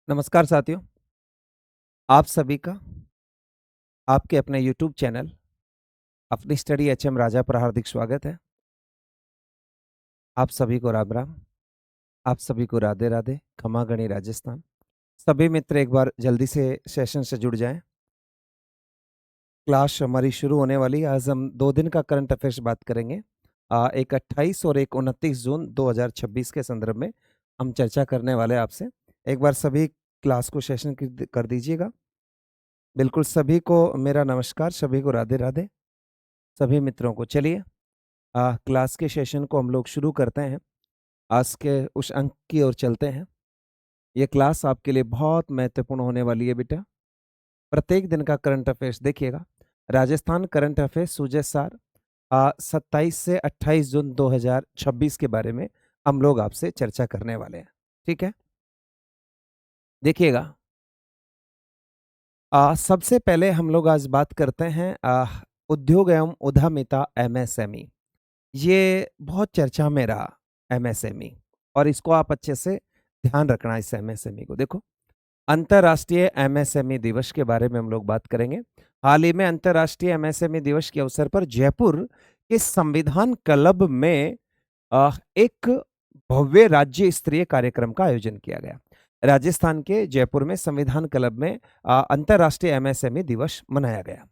नमस्कार साथियों, आप सभी का आपके अपने YouTube चैनल अपनी स्टडी एचएम राजा पर हार्दिक स्वागत है। आप सभी को राम राम, आप सभी को राधे राधे, खमा गणी राजस्थान। सभी मित्र एक बार जल्दी से सेशन से जुड़ जाएं। क्लास हमारी शुरू होने वाली है। आज हम 2 दिन का करंट अफेयर्स बात करेंगे। एक 28 और एक 29 जून 2026 के संदर्भ में हम चर्चा करने वाले हैं आपसे। एक बार सभी क्लास को सेशन कर दीजिएगा। बिल्कुल सभी को मेरा नमस्कार, सभी को राधे राधे, सभी मित्रों को। चलिए क्लास के सेशन को हम लोग शुरू करते हैं। आज के उस अंक की ओर चलते हैं। ये क्लास आपके लिए बहुत महत्वपूर्ण होने वाली है बेटा। प्रत्येक दिन का करंट अफेयर्स देखिएगा। राजस्थान करंट अफेयर्स सूजय 27 से 28 जून 2026 के बारे में हम लोग आपसे चर्चा करने वाले हैं। ठीक है, देखिएगा। सबसे पहले हम लोग आज बात करते हैं उद्योग एवं उद्यमिता एमएसएमई। ये बहुत चर्चा में रहा एमएसएमई, और इसको आप अच्छे से ध्यान रखना। इस एमएसएमई को देखो, अंतर्राष्ट्रीय एमएसएमई दिवस के बारे में हम लोग बात करेंगे। हाल ही में अंतर्राष्ट्रीय एमएसएमई दिवस के अवसर पर जयपुर के संविधान क्लब में एक भव्य राज्य स्तरीय कार्यक्रम का आयोजन किया गया। राजस्थान के जयपुर में संविधान क्लब में अंतर्राष्ट्रीय एमएसएमई दिवस मनाया गया।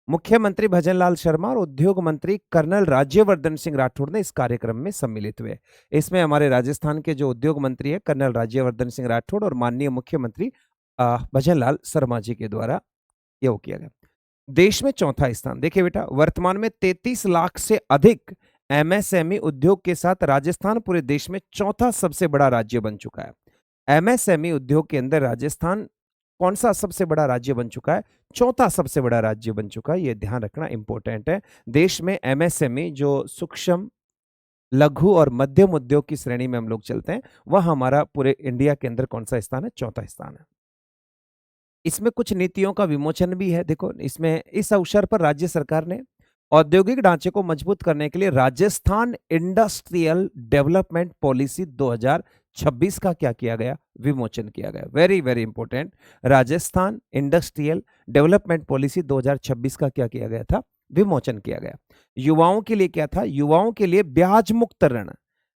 मुख्यमंत्री भजनलाल शर्मा और उद्योग मंत्री कर्नल राज्यवर्धन सिंह राठौड़ ने इस कार्यक्रम में सम्मिलित हुए। इसमें हमारे राजस्थान के जो उद्योग मंत्री है कर्नल राज्यवर्धन सिंह राठौड़ और माननीय मुख्यमंत्री भजनलाल शर्मा जी के द्वारा ये किया गया। देश में चौथा स्थान। देखिए बेटा, वर्तमान में 33 लाख से अधिक एमएसएमई उद्योग के साथ राजस्थान पूरे देश में चौथा सबसे बड़ा राज्य बन चुका है। एमएसएमई उद्योग के अंदर राजस्थान कौन सा सबसे बड़ा राज्य बन चुका है? चौथा सबसे बड़ा राज्य बन चुका है। ये ध्यान रखना इंपॉर्टेंट है। देश में एमएसएमई जो सूक्ष्म लघु और मध्यम उद्योग की श्रेणी में हम लोग चलते हैं, वह हमारा पूरे इंडिया के अंदर कौन सा स्थान है? चौथा स्थान है। इसमें कुछ नीतियों का विमोचन भी है। देखो, इसमें इस अवसर पर राज्य सरकार ने औद्योगिक ढांचे को मजबूत करने के लिए राजस्थान इंडस्ट्रियल डेवलपमेंट पॉलिसी 2026 का क्या किया गया? विमोचन किया गया। Very very important. Rajasthan industrial development policy 2026 का क्या किया गया था? विमोचन किया गया। युवाओं के लिए क्या था? युवाओं के लिए ब्याज मुक्त ऋण।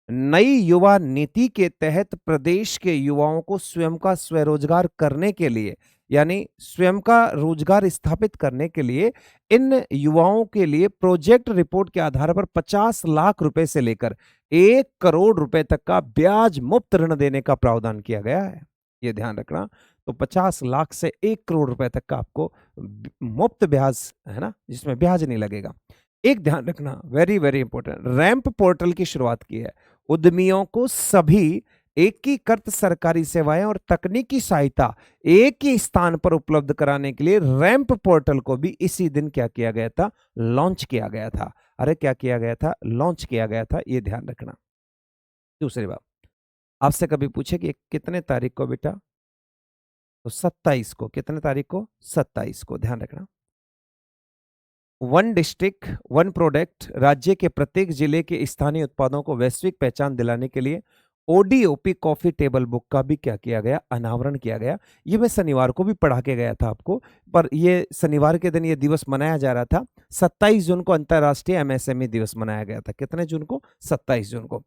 नई युवा नीति के तहत प्रदेश के युवाओं को स्वयं का स्वरोजगार करने के लिए, यानी स्वयं का रोजगार स्थापित करने के लिए, इन युवाओं के लिए प्रोजेक्ट रिपोर्ट के आधार पर 50 लाख रुपए से लेकर 1 करोड़ रुपए तक का ब्याज मुक्त ऋण देने का प्रावधान किया गया है। ये ध्यान रखना। तो 50 लाख से 1 करोड़ रुपए तक का आपको मुफ्त ब्याज है ना, जिसमें ब्याज नहीं लगेगा। एक ध्यान रखना, very very important, ramp portal की शुरुआत की है। उद्यमियों को सभी एकीकृत सरकारी सेवाएं और तकनीकी सहायता एक ही स्थान पर उपलब्ध कराने के लिए रैंप पोर्टल को भी इसी दिन क्या किया गया था? लॉन्च किया गया था। अरे क्या किया गया था? लॉन्च किया गया था। ये ध्यान रखना। दूसरी बात, आपसे कभी पूछे कि कितने तारीख को बेटा? तो 27 को। कितने तारीख को? 27 को। ध्यान रखना। वन डिस्ट्रिक्ट वन प्रोडक्ट, राज्य के प्रत्येक जिले के स्थानीय उत्पादों को वैश्विक पहचान दिलाने के लिए ओडीओपी कॉफी टेबल बुक का भी क्या किया गया? अनावरण किया गया। ये मैं शनिवार को भी पढ़ा के गया था आपको, पर ये शनिवार के दिन ये दिवस मनाया जा रहा था। 27 जून को अंतर्राष्ट्रीय एमएसएमई दिवस मनाया गया था। कितने जून को? 27 जून को।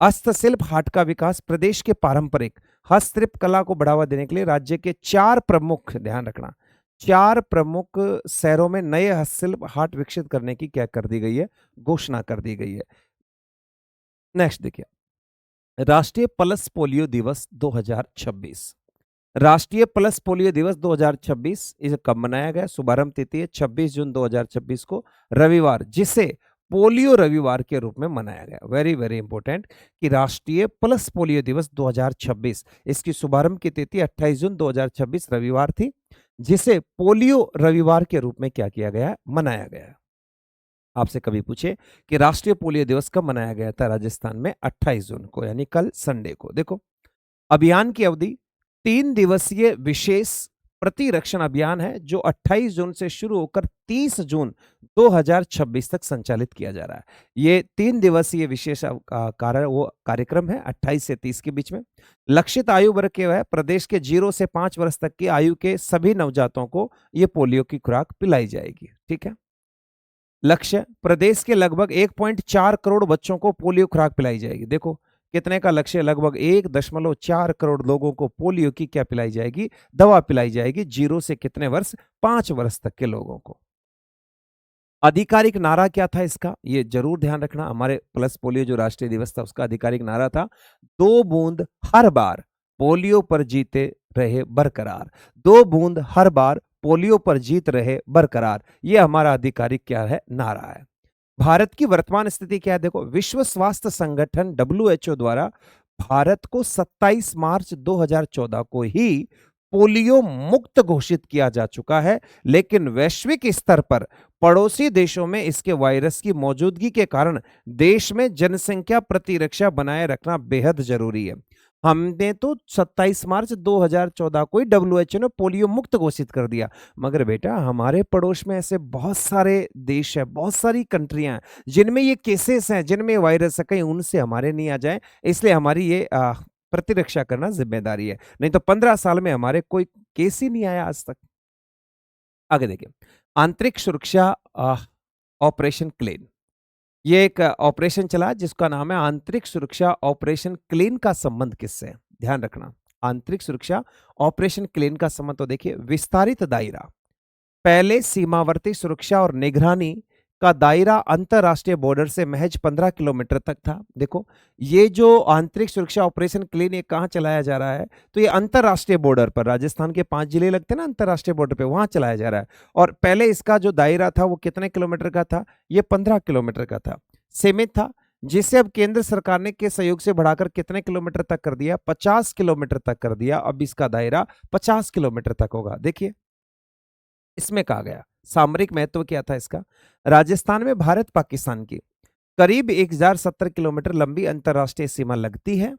हस्तशिल्प हाट का विकास, प्रदेश के पारंपरिक हस्तशिल्प कला को बढ़ावा देने के लिए राज्य के 4 प्रमुख, ध्यान रखना, 4 प्रमुख शहरों में नए हस्तशिल्प हाट विकसित करने की क्या कर दी गई है? घोषणा कर दी गई है। नेक्स्ट देखिए, राष्ट्रीय पल्स पोलियो दिवस 2026। राष्ट्रीय पल्स पोलियो दिवस 2026 इसे कब मनाया गया? शुभारंभ तिथि है 26 जून 2026 को, रविवार, जिसे पोलियो रविवार के रूप में मनाया गया। वेरी वेरी इंपॉर्टेंट कि राष्ट्रीय पल्स पोलियो दिवस 2026, इसकी शुभारंभ की तिथि 28 जून 2026 रविवार थी, जिसे पोलियो रविवार के रूप में क्या किया गया? मनाया गया। आपसे कभी पूछे कि राष्ट्रीय पोलियो दिवस कब मनाया गया था राजस्थान में? 28 जून को, यानी कल संडे को। देखो, अभियान की अवधि 3 दिवसीय विशेष प्रतिरक्षण अभियान है, जो 28 जून से शुरू होकर 30 जून 2026 तक संचालित किया जा रहा है। ये 3 दिवसीय विशेष कार्यक्रम है 28 से 30 के बीच में। लक्षित आयु वर्ग के वह प्रदेश के 0 से 5 वर्ष तक की आयु के सभी नवजातों को ये पोलियो की खुराक पिलाई जाएगी। ठीक है। लक्ष्य प्रदेश के लगभग 1.4 करोड़ बच्चों को पोलियो खुराक पिलाई जाएगी। देखो कितने का लक्ष्य, लगभग 1.4 करोड़ लोगों को पोलियो की क्या पिलाई जाएगी, दवा पिलाई जाएगी। 0 से कितने वर्ष, 5 वर्ष तक के लोगों को। आधिकारिक नारा क्या था इसका, ये जरूर ध्यान रखना। हमारे प्लस पोलियो जो राष्ट्रीय दिवस था उसका आधिकारिक नारा था 2 बूंद हर बार पोलियो पर जीते रहे बरकरार। 2 बूंद हर बार पोलियो पर जीत रहे बरकरार, ये हमारा आधिकारिक क्या है, नारा है। भारत की वर्तमान स्थिति क्या है, देखो विश्व स्वास्थ्य संगठन WHO द्वारा भारत को 27 मार्च 2014 को ही पोलियो मुक्त घोषित किया जा चुका है, लेकिन वैश्विक स्तर पर पड़ोसी देशों में इसके वायरस की मौजूदगी के कारण देश में जनसंख्या प्रतिरक्षा बनाए रखना बेहद जरूरी है। हमने तो 27 मार्च 2014 को ही WHO ने पोलियो मुक्त घोषित कर दिया, मगर बेटा हमारे पड़ोस में ऐसे बहुत सारे देश है, बहुत सारी कंट्रियां हैं जिनमें ये केसेस हैं, जिनमें वायरस है, कहीं उनसे हमारे नहीं आ जाए, इसलिए हमारी ये प्रतिरक्षा करना जिम्मेदारी है। नहीं तो 15 साल में हमारे कोई केस ही नहीं आया आज तक। आगे देखिए, आंतरिक सुरक्षा ऑपरेशन क्लीन, ये एक ऑपरेशन चला जिसका नाम है आंतरिक सुरक्षा ऑपरेशन क्लीन। का संबंध किससे है, ध्यान रखना। आंतरिक सुरक्षा ऑपरेशन क्लीन का संबंध तो देखिए विस्तारित दायरा, पहले सीमावर्ती सुरक्षा और निगरानी का दायरा अंतरराष्ट्रीय बॉर्डर से महज 15 किलोमीटर तक था। देखो ये जो आंतरिक सुरक्षा ऑपरेशन क्लीन ये कहां चलाया जा रहा है, तो ये अंतरराष्ट्रीय बॉर्डर पर, राजस्थान के 5 जिले लगते हैं ना अंतरराष्ट्रीय बॉर्डर पे, वहां चलाया जा रहा है। और पहले इसका जो दायरा था वो कितने किलोमीटर का था, ये 15 किलोमीटर का था, सीमित था, जिसे अब केंद्र सरकार ने के सहयोग से बढ़ाकर कितने किलोमीटर तक कर दिया, 50 किलोमीटर तक कर दिया। अब इसका दायरा 50 किलोमीटर तक होगा। देखिए इसमें कहा गया सामरिक महत्व क्या था इसका, राजस्थान में भारत पाकिस्तान की करीब 1070 किलोमीटर लंबी अंतरराष्ट्रीय सीमा लगती है।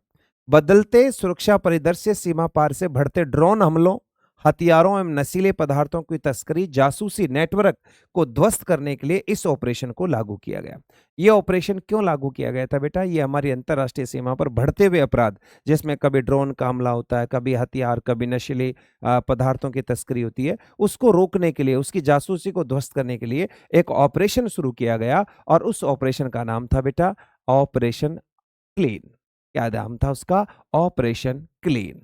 बदलते सुरक्षा परिदृश्य, सीमा पार से बढ़ते ड्रोन हमलों, हथियारों एवं नशीले पदार्थों की तस्करी, जासूसी नेटवर्क को ध्वस्त करने के लिए इस ऑपरेशन को लागू किया गया। यह ऑपरेशन क्यों लागू किया गया था बेटा, ये हमारी अंतरराष्ट्रीय सीमा पर बढ़ते हुए अपराध, जिसमें कभी ड्रोन का हमला होता है, कभी हथियार, कभी नशीले पदार्थों की तस्करी होती है, उसको रोकने के लिए, उसकी जासूसी को ध्वस्त करने के लिए एक ऑपरेशन शुरू किया गया। और उस ऑपरेशन का नाम था बेटा ऑपरेशन क्लीन। क्या नाम था उसका, ऑपरेशन क्लीन।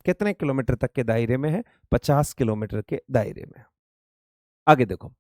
कितने किलोमीटर तक के दायरे में है, 50 किलोमीटर के दायरे में। आगे देखो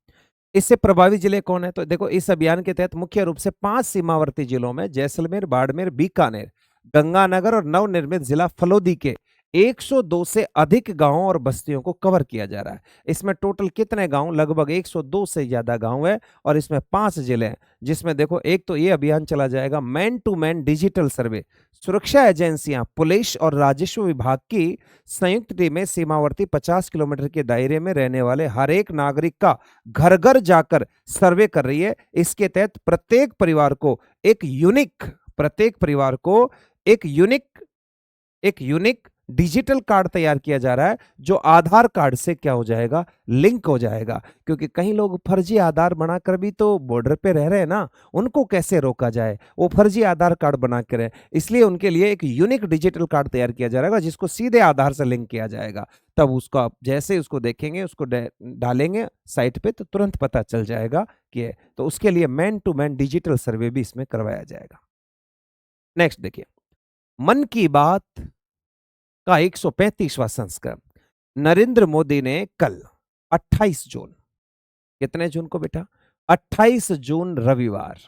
इससे प्रभावित जिले कौन है, तो देखो इस अभियान के तहत मुख्य रूप से 5 सीमावर्ती जिलों में जैसलमेर, बाड़मेर, बीकानेर, गंगानगर और नवनिर्मित जिला फलोदी के 102 से अधिक गांवों और बस्तियों को कवर किया जा रहा है। इसमें टोटल कितने गांव, लगभग 102 से ज्यादा गांव है, और इसमें 5 जिले हैं, जिसमें देखो एक तो ये अभियान चला जाएगा man to man digital survey. सुरक्षा एजेंसियां, पुलिस और राजस्व विभाग की संयुक्त टीमें सीमावर्ती 50 किलोमीटर के दायरे में रहने वाले हर एक नागरिक का घर घर जाकर सर्वे कर रही है। इसके तहत प्रत्येक परिवार को एक यूनिक डिजिटल कार्ड तैयार किया जा रहा है, जो आधार कार्ड से क्या हो जाएगा, लिंक हो जाएगा। क्योंकि कई लोग फर्जी आधार बनाकर भी तो बॉर्डर पे रह रहे हैं ना, उनको कैसे रोका जाए, वो फर्जी आधार कार्ड बना कर रहे, इसलिए उनके लिए एक यूनिक डिजिटल कार्ड तैयार किया जा रहा है, जिसको सीधे आधार से लिंक किया जाएगा। तब उसका जैसे उसको देखेंगे, उसको डालेंगे साइट पे, तो तुरंत पता चल जाएगा कि, तो उसके लिए man to man digital survey भी इसमें करवाया जाएगा। नेक्स्ट देखिए, मन की बात का 135वां संस्करण नरेंद्र मोदी ने कल 28 जून, कितने जून को बेटा, 28 जून रविवार,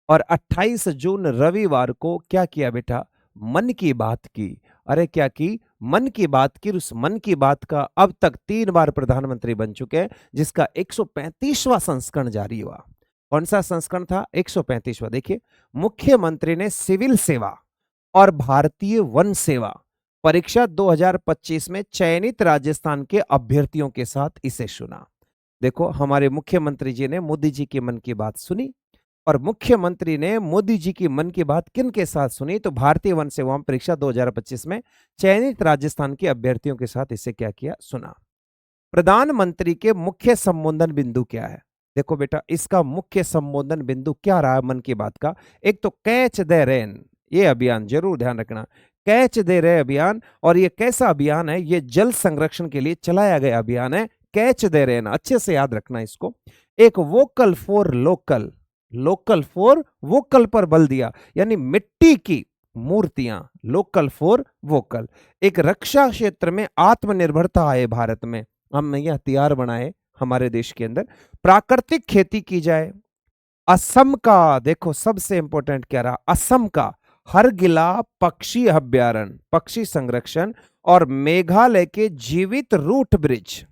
और 28 जून रविवार को क्या किया बेटा, मन की बात की। अरे क्या की, मन की बात की। उस मन की बात का अब तक 3 बार प्रधानमंत्री बन चुके हैं, जिसका 135वां संस्करण जारी हुआ। कौन सा संस्करण था, 135वां। देखिए मुख्यमंत्री ने सिविल सेवा और भारतीय वन सेवा परीक्षा 2025 में चयनित राजस्थान के अभ्यर्थियों के साथ इसे सुना। देखो हमारे मुख्यमंत्री जी ने मोदी जी की मन की बात सुनी, और मुख्यमंत्री ने मोदी जी की मन की बात किन के साथ सुनी, तो भारतीय वन सेवा परीक्षा 2025 में चयनित राजस्थान के अभ्यर्थियों के साथ इसे क्या किया, सुना। प्रधानमंत्री के मुख्य संबोधन बिंदु क्या है, देखो बेटा, इसका मुख्य संबोधन बिंदु क्या रहा मन की बात का? एक तो कैच द रेन, ये अभियान जरूर ध्यान रखना। कैच द रेन अभियान, और ये कैसा अभियान है? ये जल संरक्षण के लिए चलाया गया अभियान है। कैच द रेन, अच्छे से याद रखना इसको। एक vocal for local, local for vocal पर बल दिया, यानी मिट्टी की मूर्तियां, लोकल फॉर वोकल। एक रक्षा क्षेत्र में आत्मनिर्भरता आए भारत में, हम ये हथियार बनाए हमारे देश के अंदर। प्राकृतिक खेती की जाए। असम का, देखो सबसे इंपॉर्टेंट क्या रहा, असम का हरगिला पक्षी अभ्यारण्य, पक्षी संरक्षण, और मेघालय के जीवित रूट ब्रिज,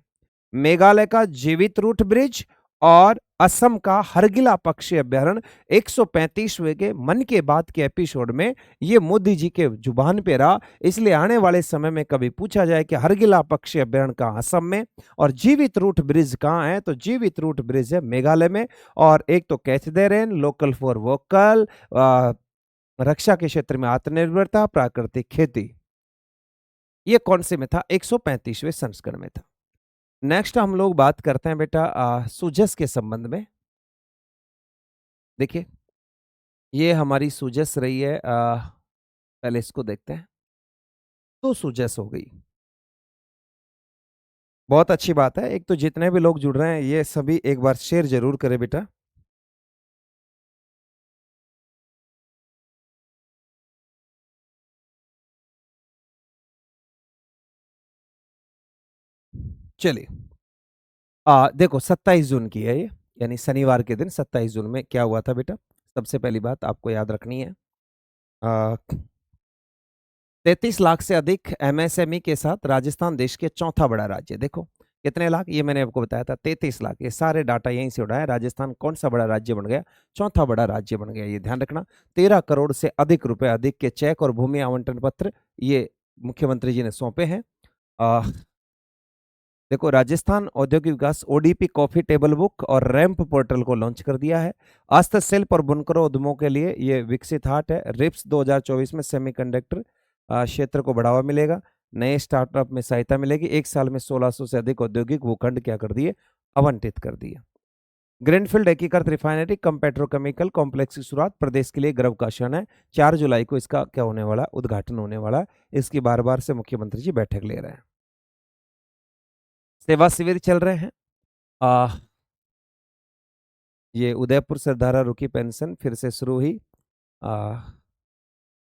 मेघालय का जीवित रूट ब्रिज और असम का हरगिला पक्षी अभ्यारण्य। 135वें के मन के बात के एपिसोड में ये मोदी जी के जुबान पे रहा, इसलिए आने वाले समय में कभी पूछा जाए कि हरगिला पक्षी अभ्यारण्य कहाँ? असम में। और जीवित रूट ब्रिज कहाँ है? तो जीवित रूट ब्रिज है मेघालय में। और एक तो catch the rain, local for vocal, रक्षा के क्षेत्र में आत्मनिर्भरता, प्राकृतिक खेती। ये कौन से में था? 135वें संस्करण में था। नेक्स्ट हम लोग बात करते हैं बेटा सुजस के संबंध में। देखिए, ये हमारी सुजस रही है, पहले इसको देखते हैं। तो सुजस हो गई, बहुत अच्छी बात है। एक तो जितने भी लोग जुड़ रहे हैं ये सभी एक बार शेयर जरूर करें बेटा। चलिए, देखो 27 जून की है ये, यानी शनिवार के दिन 27 जून में क्या हुआ था बेटा? सबसे पहली बात आपको याद रखनी है, 33 लाख से अधिक एमएसएमई के साथ राजस्थान देश के चौथा बड़ा राज्य। देखो कितने लाख, ये मैंने आपको बताया था 33 लाख। ये सारे डाटा यहीं से उड़ाया। राजस्थान कौन सा बड़ा राज्य बन गया? चौथा बड़ा राज्य बन गया, ये ध्यान रखना। 13 करोड़ से अधिक रुपए अधिक के चेक और भूमि आवंटन पत्र ये मुख्यमंत्री जी ने सौंपे हैं। देखो, राजस्थान औद्योगिक विकास ओडीपी कॉफी टेबल बुक और रैंप पोर्टल को लॉन्च कर दिया है। हस्तशिल्प और बुनकरों उद्यमों के लिए ये विकसित हाट है। रिप्स 2024 में सेमीकंडक्टर क्षेत्र को बढ़ावा मिलेगा, नए स्टार्टअप में सहायता मिलेगी। एक साल में 1600 से अधिक औद्योगिक भूखंड क्या कर दिए? आवंटित कर दिए। ग्रीनफील्ड एकीकृत रिफाइनरी कम पेट्रोकेमिकल कॉम्प्लेक्स की शुरुआत प्रदेश के लिए गर्व का क्षण है। 4 जुलाई को इसका क्या होने वाला? उद्घाटन होने वाला है। इसकी बार बार से मुख्यमंत्री जी बैठक ले रहे हैं। सेवा शिविर चल रहे हैं। ये उदयपुर सरदारा रुकी पेंशन फिर से शुरू हुई।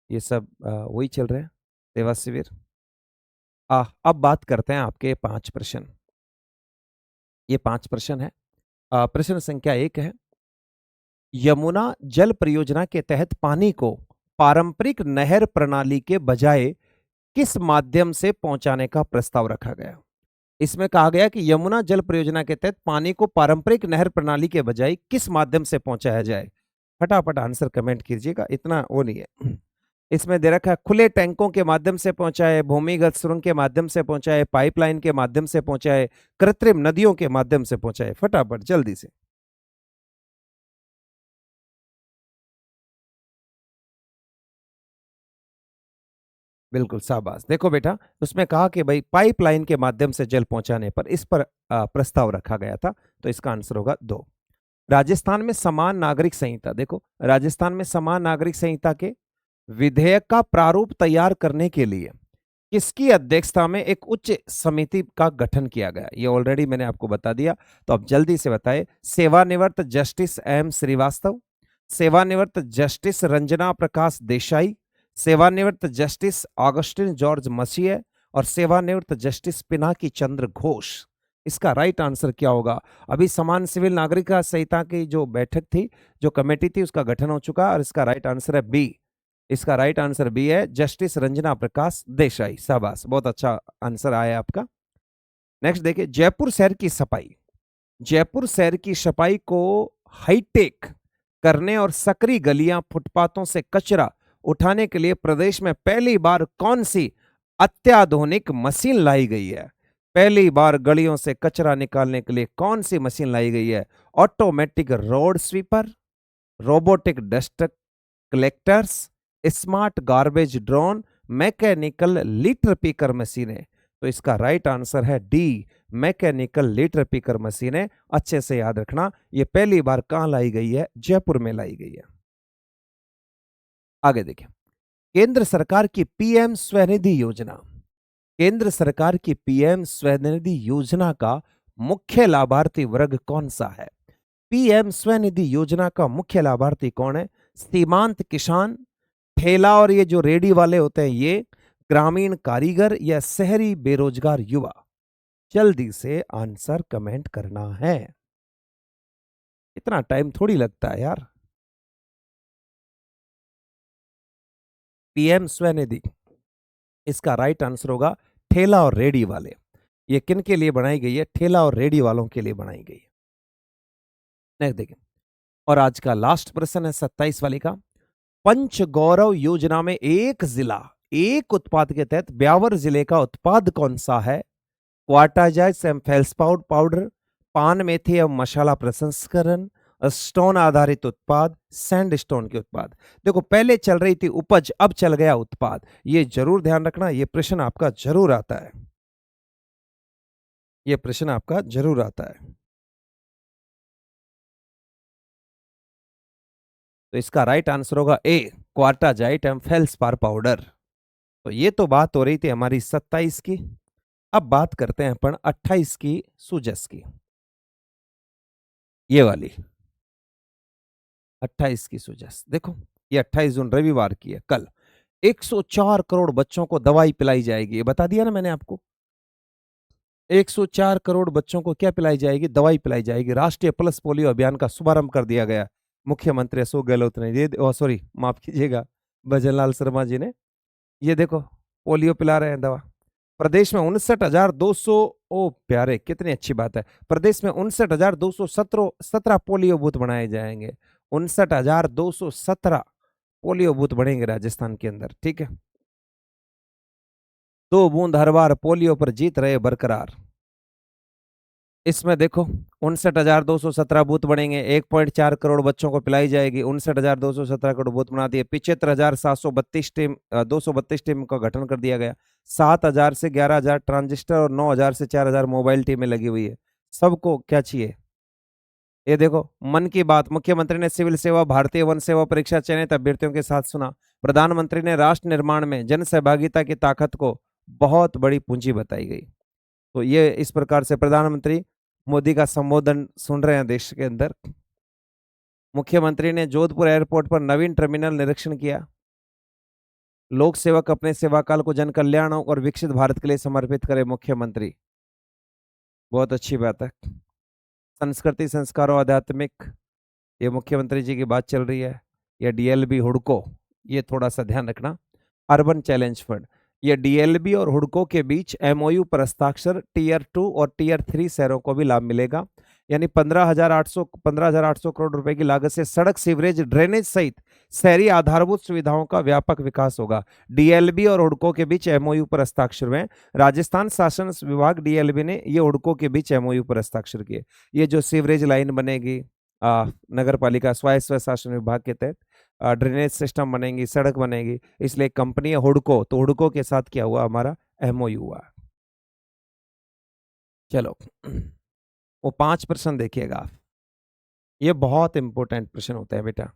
ये सब वही चल रहे हैं, सेवा शिविर। अब बात करते हैं आपके 5 प्रश्न। ये 5 प्रश्न है। प्रश्न संख्या 1 है, यमुना जल परियोजना के तहत पानी को पारंपरिक नहर प्रणाली के बजाय किस माध्यम से पहुंचाने का प्रस्ताव रखा गया? इसमें कहा गया कि यमुना जल परियोजना के तहत पानी को पारंपरिक नहर प्रणाली के बजाय किस माध्यम से पहुंचाया जाए? फटाफट आंसर कमेंट कीजिएगा, इतना वो नहीं है। इसमें दे रखा है खुले टैंकों के माध्यम से पहुंचाए, भूमिगत सुरंग के माध्यम से पहुंचाए, पाइपलाइन के माध्यम से पहुंचाए, कृत्रिम नदियों के माध्यम से पहुंचाए। फटाफट जल्दी से। बिल्कुल शाबाश। देखो बेटा, उसमें कहा कि भाई पाइपलाइन के माध्यम से जल पहुंचाने पर इस पर प्रस्ताव रखा गया था, तो इसका आंसर होगा 2। राजस्थान में समान नागरिक संहिता, देखो राजस्थान में समान नागरिक संहिता के विधेयक का प्रारूप तैयार करने के लिए किसकी अध्यक्षता में एक उच्च समिति का गठन किया गया? ये ऑलरेडी मैंने आपको बता दिया, तो अब जल्दी से बताए। सेवानिवृत्त जस्टिस एम श्रीवास्तव, सेवानिवृत्त जस्टिस रंजना प्रकाश देसाई, सेवानिवृत्त जस्टिस ऑगस्टिन जॉर्ज मसीह और सेवानिवृत्त जस्टिस पिनाकी चंद्र घोष। इसका राइट आंसर क्या होगा? अभी समान सिविल नागरिक संहिता की जो बैठक थी, जो कमेटी थी, उसका गठन हो चुका और इसका राइट आंसर है बी। इसका राइट आंसर बी है, जस्टिस रंजना प्रकाश देसाई। शाबाश, बहुत अच्छा आंसर आया आपका। नेक्स्ट देखिए, जयपुर शहर की सफाई, जयपुर शहर की सफाई को हाईटेक करने और सकरी गलियां फुटपाथों से कचरा उठाने के लिए प्रदेश में पहली बार कौन सी अत्याधुनिक मशीन लाई गई है? पहली बार गलियों से कचरा निकालने के लिए कौन सी मशीन लाई गई है? Automatic road sweeper, robotic dust collectors, smart garbage drone, mechanical litter picker मशीनें। तो इसका राइट आंसर है डी, मैकेनिकल लीटर पिकर मशीनें। अच्छे से याद रखना, ये पहली बार कहां लाई गई है? जयपुर में लाई गई है। आगे देखिए, केंद्र सरकार की पीएम स्वनिधि योजना, केंद्र सरकार की पीएम स्वनिधि योजना का मुख्य लाभार्थी वर्ग कौन सा है? पीएम स्वनिधि योजना का मुख्य लाभार्थी कौन है? सीमांत किसान, ठेला और ये जो रेडी वाले होते हैं ये, ग्रामीण कारीगर या शहरी बेरोजगार युवा? जल्दी से आंसर कमेंट करना है। इतना टाइम थोड़ी लगता है यार। पीएम स्वनिधि, इसका राइट आंसर होगा ठेला और रेडी वाले। ये किन के लिए बनाई गई है? ठेला और रेडी वालों के लिए बनाई गई है। नेक्स्ट देखिए, और आज का लास्ट प्रश्न है 27 वाले का। पंच गौरव योजना में एक जिला, एक उत्पाद के तहत ब्यावर जिले का उत्पाद कौन सा है? क्वाटाजाइज एवं फेल्सपाउड पाउडर, पान मेथी एवं मसाला प्रसंस्करण, स्टोन आधारित उत्पाद, सैंड स्टोन के उत्पाद। देखो पहले चल रही थी उपज, अब चल गया उत्पाद। ये जरूर ध्यान रखना, ये प्रश्न आपका जरूर आता है, ये प्रश्न आपका जरूर आता है। तो इसका राइट आंसर होगा ए, क्वाटाजाइट एवं फेल्सपार पाउडर। तो ये तो बात हो रही थी हमारी 27 की। अब बात करते हैं अपन 28 की, सुजस की। ये वाली 28 की सुजस देखो, ये 28 जून रविवार की है। कल 104 करोड़ बच्चों को दवाई पिलाई जाएगी, ये बता दिया ना मैंने आपको। 104 करोड़ बच्चों को क्या पिलाई जाएगी? दवाई पिलाई जाएगी। राष्ट्रीय पल्स पोलियो अभियान का शुभारंभ कर दिया गया मुख्यमंत्री अशोक गहलोत ने। ये सॉरी माफ कीजिएगा, भजनलाल शर्मा जी ने। ये देखो पोलियो पिला रहे हैं दवा। प्रदेश में 59,200, ओ प्यारे कितनी अच्छी बात है, प्रदेश में 59,217 पोलियो बूथ बनाए जाएंगे। 59,217 पोलियो बूथ बनेंगे राजस्थान के अंदर, ठीक है। 2 बूंद हर बार, पोलियो पर जीत रहे बरकरार। इसमें देखो 59,217 बूथ बनेंगे, 1.4 करोड़ बच्चों को पिलाई जाएगी। 59,217 करोड़ बूथ बना दिए। 75,732 टीम, 232 टीम का गठन कर दिया गया। 7,000 से 11,000 ट्रांजिस्टर और 9,000 से 4,000 मोबाइल टीमें लगी हुई है। सबको क्या चाहिए? ये देखो, मन की बात, मुख्यमंत्री ने सिविल सेवा भारतीय वन सेवा परीक्षा चयनित अभ्यर्थियों के साथ सुना। प्रधानमंत्री ने राष्ट्र निर्माण में जन सहभागिता की ताकत को बहुत बड़ी पूंजी बताई गई। तो ये इस प्रकार से प्रधानमंत्री मोदी का संबोधन सुन रहे हैं देश के अंदर। मुख्यमंत्री ने जोधपुर एयरपोर्ट पर नवीन टर्मिनल निरीक्षण किया। लोक सेवक अपने सेवाकाल को जन कल्याण और विकसित भारत के लिए समर्पित करे मुख्यमंत्री। बहुत अच्छी बात है। संस्कृति संस्कारों आध्यात्मिक, ये मुख्यमंत्री जी की बात चल रही है। ये डीएलबी हुडको, ये थोड़ा सा ध्यान रखना। अर्बन चैलेंज फंड, ये डीएलबी और हुडको के बीच एमओयू पर हस्ताक्षर, टीयर 2 और टीयर 3 शहरों को भी लाभ मिलेगा। यानी 15,800 करोड़ रुपए की लागत से सड़क, सीवरेज, ड्रेनेज सहित शहरी आधारभूत सुविधाओं का व्यापक विकास होगा। डीएलबी और हुडको के बीच एमओयू पर हस्ताक्षर हुए। राजस्थान शासन विभाग डीएलबी ने ये हुडको के बीच एमओयू पर हस्ताक्षर किए। ये जो सीवरेज लाइन बनेगी नगर पालिका स्वायत्त शासन विभाग के तहत, ड्रेनेज सिस्टम बनेगी, सड़क बनेगी, इसलिए कंपनी है हुडको, तो हुडको के साथ क्या हुआ? हमारा एमओयू हुआ। चलो वो 5 प्रश्न देखिएगा आप, ये बहुत इंपॉर्टेंट प्रश्न होता है बेटा।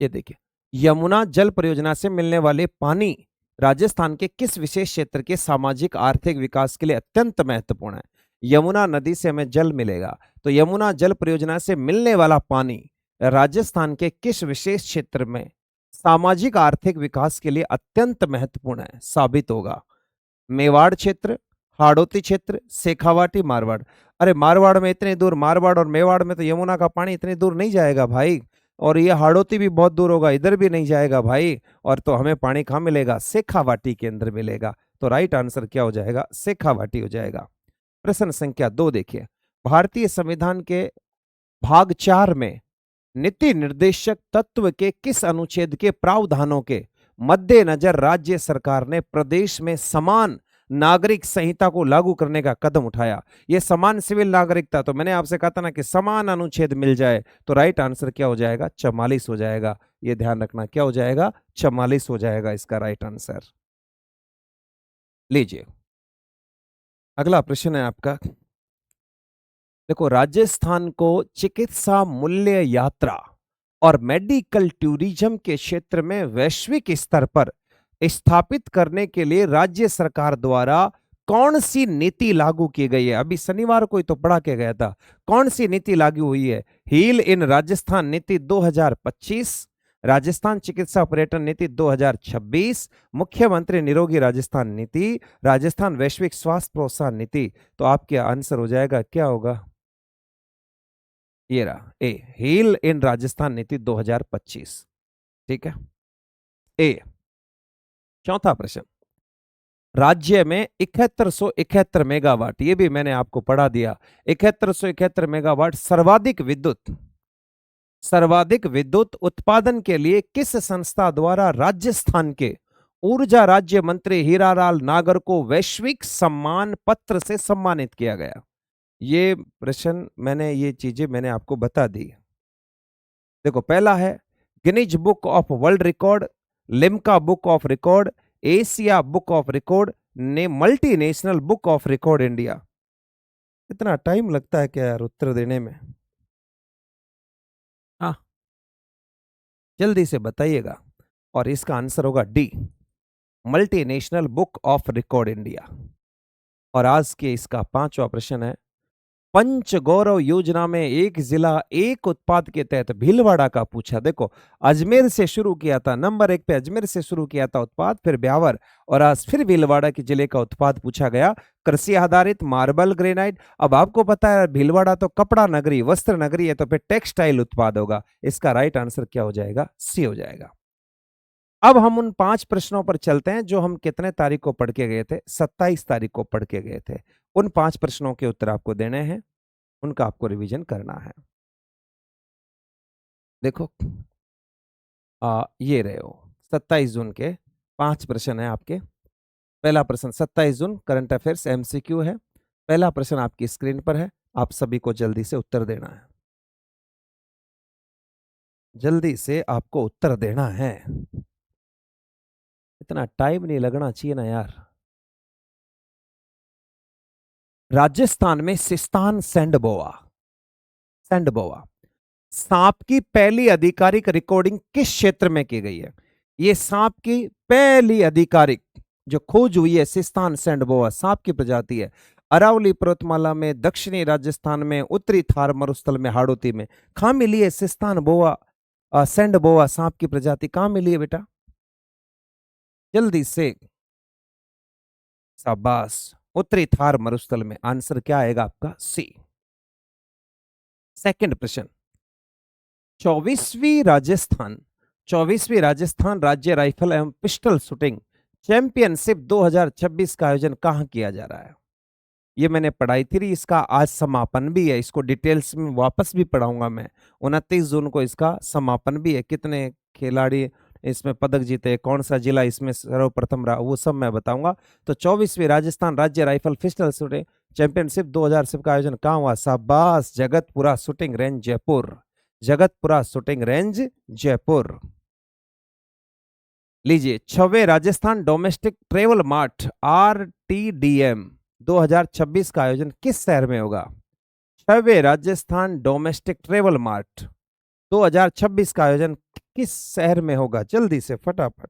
ये देखिए, यमुना जल परियोजना से मिलने वाले पानी राजस्थान के किस विशेष क्षेत्र के सामाजिक आर्थिक विकास के लिए अत्यंत महत्वपूर्ण है? यमुना नदी से हमें जल मिलेगा, तो यमुना जल परियोजना से मिलने वाला पानी राजस्थान के किस विशेष क्षेत्र में सामाजिक आर्थिक विकास के लिए अत्यंत महत्वपूर्ण है साबित होगा? मेवाड़ क्षेत्र, हाड़ौती क्षेत्र, शेखावाटी, मारवाड़। अरे मारवाड़ में इतने दूर, मारवाड़ और मेवाड़ में तो यमुना का पानी इतनी दूर नहीं जाएगा भाई। और ये हाड़ौती भी बहुत दूर होगा, इधर भी नहीं जाएगा भाई। और तो हमें पानी कहाँ मिलेगा? शेखावाटी के अंदर मिलेगा। तो राइट आंसर क्या हो जाएगा? शेखावाटी हो जाएगा। प्रश्न संख्या 2 देखिए, भारतीय संविधान के भाग 4 में नीति निर्देशक तत्व के किस अनुच्छेद के प्रावधानों के मद्देनजर राज्य सरकार ने प्रदेश में समान नागरिक संहिता को लागू करने का कदम उठाया? ये समान सिविल नागरिकता, तो मैंने आपसे कहा था ना कि समान अनुच्छेद मिल जाए, तो राइट आंसर क्या हो जाएगा? 44 हो जाएगा। ये ध्यान रखना, क्या हो जाएगा? 44 हो जाएगा इसका राइट आंसर। लीजिए, अगला प्रश्न है आपका। देखो, राजस्थान को चिकित्सा मूल्य यात्रा और मेडिकल टूरिज्म के क्षेत्र में वैश्विक स्तर पर स्थापित करने के लिए राज्य सरकार द्वारा कौन सी नीति लागू की गई है? अभी शनिवार को ही तो पढ़ा के गया था। कौन सी नीति लागू हुई है? हील इन राजस्थान नीति 2025, राजस्थान चिकित्सा पर्यटन नीति 2026, मुख्यमंत्री निरोगी राजस्थान नीति, राजस्थान वैश्विक स्वास्थ्य प्रोत्साहन नीति। तो आपके आंसर हो जाएगा, क्या होगा? ये रहा ए, हील इन राजस्थान नीति 2025। ठीक है, ए। चौथा प्रश्न, राज्य में 7171 मेगावाट, ये भी मैंने आपको पढ़ा दिया। 7171 मेगावाट सर्वाधिक विद्युत उत्पादन के लिए किस संस्था द्वारा राजस्थान के ऊर्जा राज्य मंत्री हीरालाल नागर को वैश्विक सम्मान पत्र से सम्मानित किया गया? ये प्रश्न ये चीजें मैंने आपको बता दी। देखो, पहला है Guinness book of world record, Limca book of record, Asia book of record ने multinational book of record India. इतना टाइम लगता है क्या यार उत्तर देने में? हाँ, जल्दी से बताइएगा। और इसका आंसर होगा D, multinational book of record India. और आज के इसका पांचवा प्रश्न है, पंच गौरव योजना में एक जिला एक उत्पाद के तहत भीलवाड़ा का पूछा। देखो, अजमेर से शुरू किया था, नंबर 1 पे अजमेर से शुरू किया था उत्पाद, फिर ब्यावर, और आज फिर भीलवाड़ा के जिले का उत्पाद पूछा गया, कृषि आधारित मार्बल ग्रेनाइट। अब आपको पता है भीलवाड़ा तो कपड़ा नगरी, वस्त्र नगरी है, तो फिर टेक्सटाइल उत्पाद होगा। इसका राइट आंसर क्या हो जाएगा? सी हो जाएगा। अब हम उन 5 प्रश्नों पर चलते हैं जो हम कितने तारीख को पढ़ के गए थे? 27 तारीख को पढ़ के गए थे। उन 5 प्रश्नों के उत्तर आपको देने हैं, उनका आपको रिवीजन करना है। देखो, ये रहे हो 27 जून के 5 प्रश्न है आपके। पहला प्रश्न 27 जून करंट अफेयर्स एमसीक्यू है। पहला प्रश्न आपकी स्क्रीन पर है, आप सभी को जल्दी से उत्तर देना है। जल्दी से आपको उत्तर देना है, इतना टाइम नहीं लगना चाहिए ना यार। राजस्थान में सिस्तान सैंडबोआ सैंडबोआ सांप की पहली आधिकारिक रिकॉर्डिंग किस क्षेत्र में की गई है? ये सांप की पहली आधिकारिक जो खोज हुई है, सिस्तान सैंडबोआ सांप की प्रजाति है। अरावली पर्वतमाला में, दक्षिणी राजस्थान में, उत्तरी थार मरुस्थल में, हाड़ौती में। कहां मिली है सिस्तान बोआ सैंडबोआ सांप की प्रजाति? कहां मिली है बेटा? जल्दी से, शाबाश, उत्तरी थार मरुस्थल में। आंसर क्या आएगा आपका? सी। सेकंड प्रश्न, 24वीं राजस्थान 24वीं राजस्थान राज्य राइफल एवं पिस्टल शूटिंग चैंपियनशिप 2026 का आयोजन कहां किया जा रहा है? ये मैंने पढ़ाई थी, इसका आज समापन भी है। इसको डिटेल्स में वापस भी पढ़ाऊंगा मैं। 29 जून को इसका समापन भी है। कितने खिलाड़ी इसमें पदक जीते, कौन सा जिला इसमें सर्वप्रथम रहा, वो सब मैं बताऊंगा। तो 24वीं राजस्थान राज्य राइफल पिस्टल शूटिंग चैंपियनशिप 2026 का आयोजन कहाँ हुआ? शाबाश, Jagatpura shooting range Jaipur. Jagatpura shooting range Jaipur. लीजिए, 6वें Rajasthan domestic travel mart RTDM 2026 का आयोजन किस शहर में होगा? 6वें राजस्थान डोमेस्टिक ट्रेवल मार्ट 2026 का आयोजन किस शहर में होगा? जल्दी से फटाफट,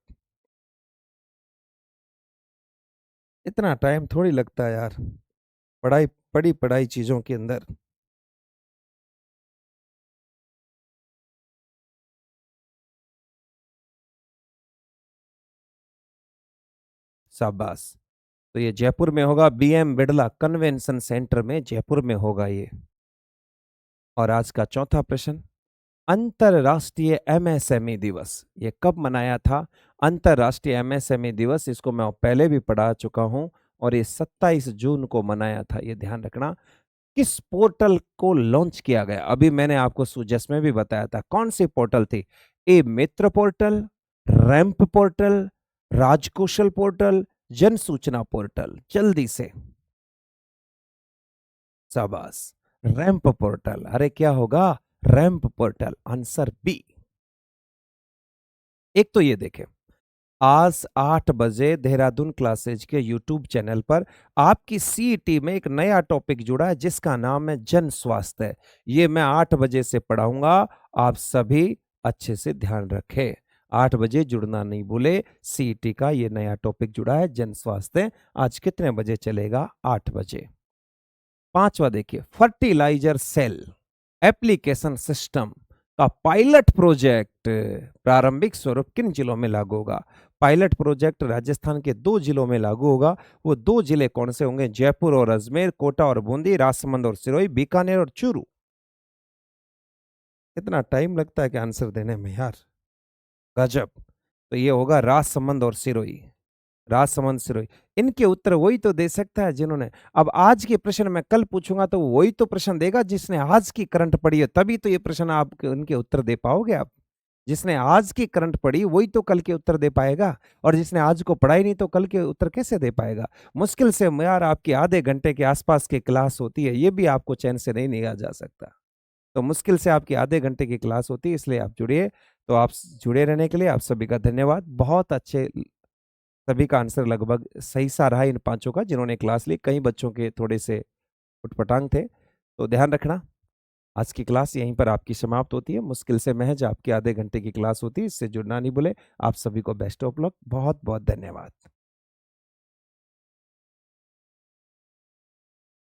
इतना टाइम थोड़ी लगता है यार पढ़ाई चीजों के अंदर। शाबाश। तो ये जयपुर में होगा, BM बिड़ला कन्वेंशन सेंटर में जयपुर में होगा ये। और आज का चौथा प्रश्न, अंतरराष्ट्रीय MSME दिवस ये कब मनाया था? अंतरराष्ट्रीय MSME दिवस, इसको मैं पहले भी पढ़ा चुका हूं, और ये 27 जून को मनाया था, ये ध्यान रखना। किस पोर्टल को लॉन्च किया गया? अभी मैंने आपको सुजस में भी बताया था, कौन सी पोर्टल थी? ए मित्र पोर्टल, रैंप पोर्टल, राजकौशल पोर्टल, जन सूचना पोर्टल। जल्दी से, शाबाश, रैंप पोर्टल। अरे क्या होगा? Ramp portal. Answer B. एक तो ये देखें, आज 8 बजे देहरादून क्लासेज के यूट्यूब चैनल पर आपकी सीईटी में एक नया टॉपिक जुड़ा है जिसका नाम है जन स्वास्थ्य। ये मैं 8 बजे से पढ़ाऊंगा। आप सभी अच्छे से ध्यान रखें। 8 बजे जुड़ना नहीं भूले। सीईटी का ये नया टॉपिक जुड़ा है जन स्वास्थ्य। आज कितने बजे चलेगा? 8 बजे। पांचवा देखिए, फर्टिलाइजर सेल एप्लीकेशन सिस्टम का पायलट प्रोजेक्ट प्रारंभिक स्वरूप किन जिलों में लागू होगा? पायलट प्रोजेक्ट राजस्थान के 2 जिलों में लागू होगा। वो 2 जिले कौन से होंगे? जयपुर और अजमेर, कोटा और बूंदी, राजसमंद और सिरोही, बीकानेर और चूरू। कितना टाइम लगता है कि आंसर देने में यार, गजब। तो ये होगा राजसमंद और सिरोही। राजसमंद सिरोही। इनके उत्तर वही तो दे सकता है जिन्होंने, अब आज के प्रश्न मैं कल पूछूंगा तो वही तो प्रश्न देगा जिसने आज की करंट पढ़ी है, तभी तो ये प्रश्न आप उनके उत्तर दे पाओगे आप। जिसने आज की करंट पढ़ी वही तो कल के उत्तर दे पाएगा, और जिसने आज को पढ़ा ही नहीं तो कल के उत्तर कैसे दे पाएगा? मुश्किल से यार आपकी आधे घंटे के आसपास की क्लास होती है, ये भी आपको चैन से नहीं लिया जा सकता। तो मुश्किल से आपकी आधे घंटे की क्लास होती है, इसलिए आप जुड़िए। तो आप जुड़े रहने के लिए आप सभी का धन्यवाद। बहुत अच्छे, सभी का आंसर लगभग सही सा रहा इन पांचों का जिन्होंने क्लास ली। कई बच्चों के थोड़े से उटपटांग थे, तो ध्यान रखना। आज की क्लास यहीं पर आपकी समाप्त होती है। मुश्किल से महज आपकी आधे घंटे की क्लास होती है, इससे जुड़ना नहीं भूले। आप सभी को बेस्ट ऑफ लक। बहुत बहुत धन्यवाद।